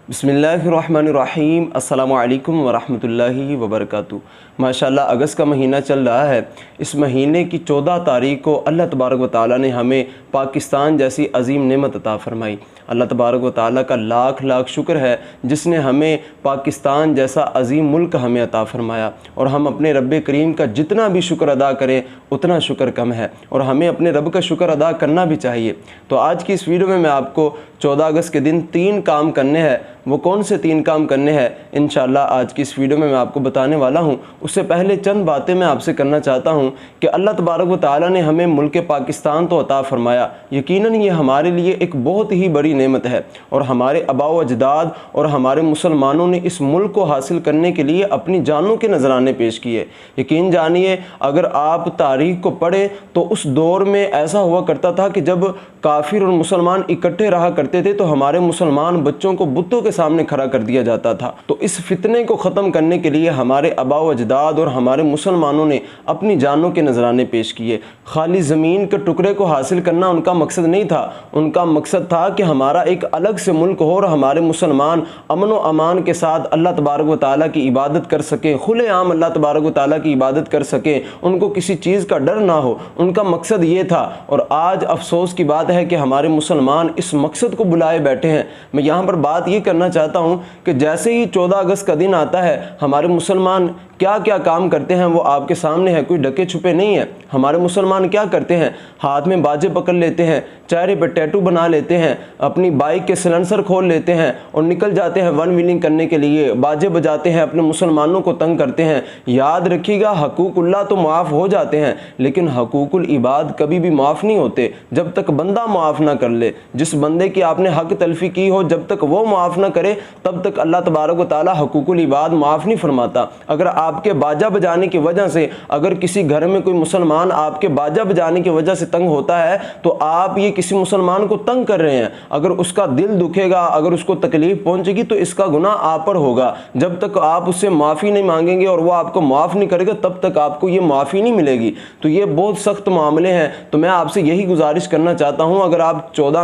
बिस्मिल्लाहिर्रहमानिर्रहीम अस्सलामु अलैकुम वरहमतुल्लाहि वबरकातुहू। माशाअल्लाह अगस्त का महीना चल रहा है। इस महीने की 14 तारीख को अल्लाह तबारक व तआला ने हमें पाकिस्तान जैसी अजीम नेमत अता फ़रमाई। अल्लाह तबारक व तआला का लाख लाख शुक्र है जिसने हमें पाकिस्तान जैसा अजीम मुल्क हमें अता फ़रमाया। और हम अपने रब करीम का जितना भी शुक्र अदा करें उतना शुक्र कम है और हमें अपने रब का शुक्र अदा करना भी चाहिए। तो आज की इस वीडियो में मैं आपको 14 अगस्त के दिन 3 काम करने हैं। वो कौन से 3 काम करने हैं इंशाअल्लाह आज की इस वीडियो में मैं आपको बताने वाला हूँ। उससे पहले चंद बातें मैं आपसे करना चाहता हूँ कि अल्लाह तबारक व तआला ने हमें मुल्क पाकिस्तान तो अता फ़रमाया, यकीनन ये हमारे लिए एक बहुत ही बड़ी नेमत है और हमारे आबा व अजदाद और हमारे मुसलमानों ने इस मुल्क को हासिल करने के लिए अपनी जानों के नजराने पेश किए। यकीन जानिए, अगर आप तारीख़ को पढ़ें तो उस दौर में ऐसा हुआ करता था कि जब काफिर और मुसलमान इकट्ठे रहा करते थे तो हमारे मुसलमान बच्चों को बुतों के सामने खड़ा कर दिया जाता था। तो इस फितने को ख़त्म करने के लिए हमारे आबा व अजदाद और हमारे मुसलमानों ने अपनी जानों के नजराने पेश किए। खाली ज़मीन के टुकड़े को हासिल करना उनका मकसद नहीं था, उनका मकसद था कि हमारा एक अलग से मुल्क हो और हमारे मुसलमान अमन व अमान के साथ अल्लाह तबारक व तआला की इबादत कर सकें, खुलेआम अल्लाह तबारक व तआला की इबादत कर सकें, उनको किसी चीज़ का डर ना हो। उनका मकसद ये था और आज अफसोस की बात है कि हमारे मुसलमान इस मकसद को बुलाए बैठे हैं। मैं यहाँ पर बात ये करना चाहता हूँ कि जैसे ही 14 अगस्त का दिन आता है हमारे मुसलमान क्या क्या काम करते हैं वो आपके सामने है, कोई ढके छुपे नहीं है। हमारे मुसलमान क्या करते हैं, हाथ में बाजे पकड़ लेते हैं, चेहरे पर टैटू बना लेते हैं, अपनी बाइक के सिलेंसर खोल लेते हैं और निकल जाते हैं वन व्हीलिंग करने के लिए, बाजे बजाते हैं, अपने मुसलमानों को तंग करते हैं। याद रखिएगा, हकूकुल्लाह तो माफ़ हो जाते हैं लेकिन हकूकुल इबाद कभी भी माफ़ नहीं होते जब तक बंदा माफ़ ना कर ले। जिस बंदे की आपने हक तलफी की हो जब तक वो माफ़ ना करे तब तक अल्लाह तबारक व तआला हकूकुल इबाद माफ़ नहीं फरमाता। अगर आपके बाजा बजाने की वजह से अगर किसी घर में कोई मुसलमान आपके बाजा बजाने की वजह से तंग होता है तो आप ये किसी मुसलमान को तंग कर रहे हैं। अगर उसका दिल दुखेगा, अगर उसको तकलीफ पहुंचेगी तो इसका गुनाह आप पर होगा। जब तक आप उससे माफ़ी नहीं मांगेंगे और वो आपको माफ़ नहीं करेगा तब तक आपको ये माफ़ी नहीं मिलेगी। तो ये बहुत सख्त मामले हैं। तो मैं आपसे यही गुजारिश करना चाहता हूँ, अगर आप 14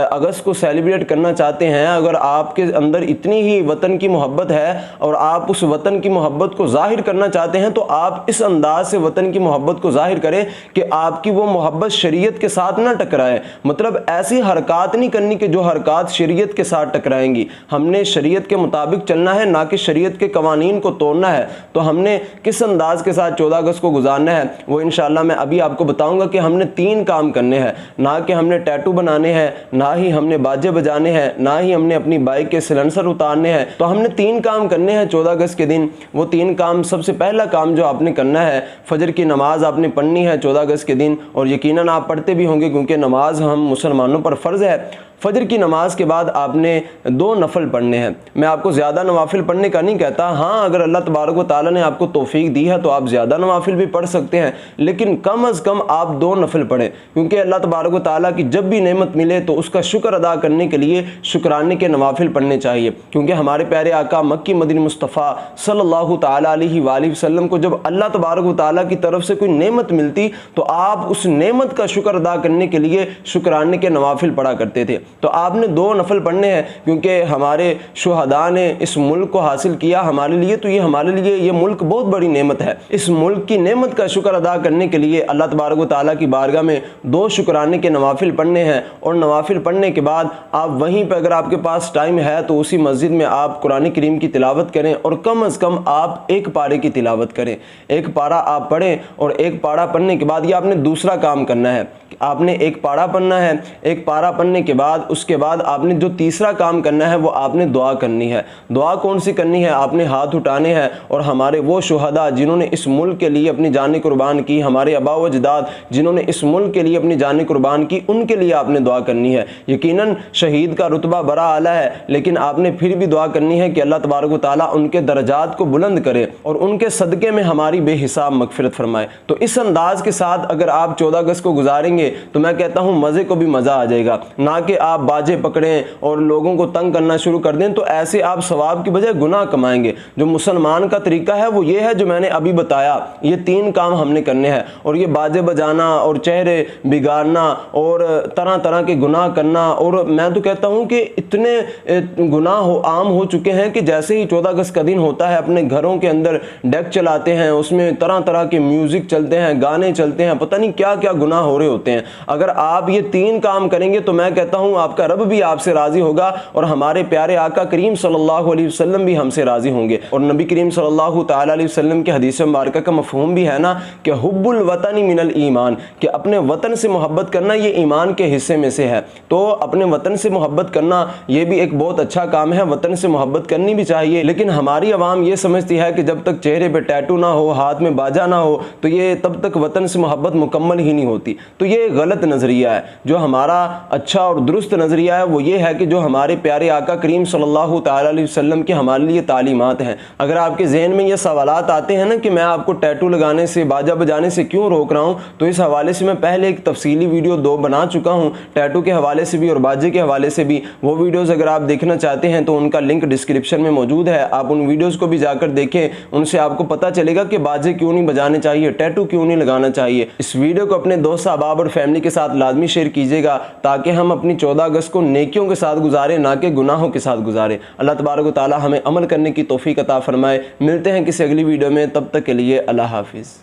अगस्त को सेलिब्रेट करना चाहते हैं, अगर आपके अंदर इतनी ही वतन की मोहब्बत है और आप उस वतन की मोहब्बत को जाहिर करना चाहते हैं तो आप इस अंदाज से वतन की मोहब्बत को जाहिर करें कि आपकी वो मोहब्बत शरीयत के साथ ना टकराए। मतलब ऐसी हरकत नहीं करनी कि जो हरकत शरीयत के साथ टकराएंगी। हमने शरीयत के मुताबिक चलना है, ना कि शरीयत के कवानीन को तोड़ना है। तो हमने किस अंदाज के साथ 14 अगस्त को गुजारना है वो इंशाअल्लाह मैं अभी आपको बताऊंगा कि हमने 3 काम करने हैं। ना कि हमने टैटू बनाने हैं, ना ही हमने बाजे बजाने हैं, ना ही हमने अपनी बाइक के सिलेंसर उतारने हैं। तो हमने 3 काम करने हैं 14 अगस्त के दिन। वो 3 काम, सबसे पहला काम जो आपने करना है, फजर की नमाज आपने पढ़नी है 14 अगस्त के दिन। और यकीनन आप पढ़ते भी होंगे क्योंकि नमाज हम मुसलमानों पर फ़र्ज़ है। फजर की नमाज के बाद आपने 2 नफल पढ़ने हैं। मैं आपको ज़्यादा नवाफिल पढ़ने का नहीं कहता। हाँ, अगर अल्लाह तबारक व तआला ने आपको तौफीक दी है तो आप ज़्यादा नवाफिल भी पढ़ सकते हैं, लेकिन कम अज़ कम आप 2 नफल पढ़ें। क्योंकि अल्लाह तबारक व तआला की जब भी नेमत मिले तो उसका शुक्र अदा करने के लिए शुक्राने के नवाफिल पढ़ने चाहिए। क्योंकि हमारे प्यारे आका मक्की मदनी मुस्तफ़ा सल्लल्लाहु तआला अलैहि वसल्लम को जब अल्लाह तबारक व तआला की तरफ से कोई नेमत मिलती तो आप उस नेमत का शुक्र अदा करने के लिए शुक्राने के नवाफिल पढ़ा करते थे। तो आपने 2 नफल पढ़ने हैं क्योंकि हमारे शुहदा ने इस मुल्क को हासिल किया हमारे लिए। तो ये हमारे लिए ये मुल्क बहुत बड़ी नेमत है। इस मुल्क की नेमत का शुक्र अदा करने के लिए अल्लाह तबारक व तआला की बारगाह में 2 शुक्राने के नवाफिल पढ़ने हैं। और नवाफिल पढ़ने के बाद आप वहीं पर अगर आपके पास टाइम है तो उसी मस्जिद में आप कुरान करीम की तिलावत करें और कम अज़ कम आप 1 पारे की तिलावत करें। 1 पारा आप पढ़ें और 1 पारा पढ़ने के बाद ये आपने दूसरा काम करना है। आपने 1 पारा पढ़ना है। 1 पारा पढ़ने के बाद उसके बाद आपने जो तीसरा काम करना है वो आपने दुआ करनी है। दुआ कौन सी करनी है, आपने हाथ उठाने हैं और हमारे वो शुहदा जिन्होंने इस मुल्क के लिए अपनी जान कुर्बान की, हमारे आबा व अजदाद जिन्होंने इस मुल्क के लिए अपनी जान कुर्बान की, उनके लिए आपने दुआ करनी है। यकीनन शहीद का रुतबा बड़ा आला है लेकिन आपने फिर भी दुआ करनी है कि अल्लाह तबारक व तआला उनके दर्जात को बुलंद करे और उनके सदक़े में हमारी बेहिसाब मगफिरत फरमाए। तो इस अंदाज के साथ अगर आप 14 अगस्त को गुजारेंगे करेंगे तो मैं कहता हूँ मज़े को भी मज़ा आ जाएगा, ना कि आप बाजे पकड़ें और लोगों को तंग करना शुरू कर दें, तो ऐसे आप सवाब की बजाय गुनाह कमाएंगे। जो मुसलमान का तरीका है वो ये है जो मैंने अभी बताया, ये 3 काम हमने करने हैं। और ये बाजे बजाना और चेहरे बिगाड़ना और तरह तरह के गुनाह करना, और मैं तो कहता हूँ कि इतने गुनाह आम हो चुके हैं कि जैसे ही 14 अगस्त का दिन होता है अपने घरों के अंदर डेक चलाते हैं, उसमें तरह तरह के म्यूजिक चलते हैं, गाने चलते हैं, पता नहीं क्या क्या गुनाह हो रहे होते हैं। अगर आप ये 3 काम करेंगे तो मैं कहता हूँ आपका रब भी आपसे राजी होगा और हमारे प्यारे आका करीम सल्लल्लाहु अलैहि वसल्लम भी हमसे राजी होंगे। और नबी करीम सल्लल्लाहु तआला अलैहि वसल्लम के हदीस मुबारक का मफहूम भी है ना कि हुब्बुल वतनी मिनल ईमान, कि अपने वतन से मोहब्बत करना ये ईमान के हिस्से में से है। तो अपने वतन से मोहब्बत करना ये भी एक बहुत अच्छा काम है, वतन से मोहब्बत करनी भी चाहिए। लेकिन हमारी आवाम ये समझती है कि जब तक चेहरे पे टैटू ना हो, हाथ में बाजा ना हो, तो ये तब तक वतन से मोहब्बत मुकम्मल ही नहीं होती। तो ये गलत नज़रिया है। जो हमारा अच्छा और दुरुस्त नज़रिया है वो ये है कि जो हमारे प्यारे आका करीम सल्लल्लाहु तआला अलैहि वसल्लम के हमारे लिए तालीमात हैं, अगर आपके जहन में ये सवालात आते हैं ना कि मैं आपको टैटू लगाने से, बाजा बजाने से क्यों रोक रहा हूँ, तो इस हवाले से मैं पहले एक तफसीली वीडियो 2 बना चुका हूँ, टैटू के हवाले से भी और बाजे के हवाले से भी। वो वीडियोज़ अगर आप देखना चाहते हैं तो उनका लिंक डिस्क्रिप्शन में मौजूद है, आप उन वीडियोज़ को भी जाकर देखें। उनसे आपको पता चलेगा कि बाजे क्यों नहीं बजाने चाहिए, टैटू क्यों नहीं लगाना चाहिए। इस वीडियो को अपने दोस्त अहबाब और फैमिली के साथ लाजमी शेयर कीजिएगा ताकि हम अपनी 14 अगस्त को नेकियों के साथ गुजारें, ना कि गुनाहों के साथ गुजारें। अल्लाह तबारक व तआला हमें अमल करने की तौफीक अता फरमाए। मिलते हैं किसी अगली वीडियो में, तब तक के लिए अल्लाह हाफिज़।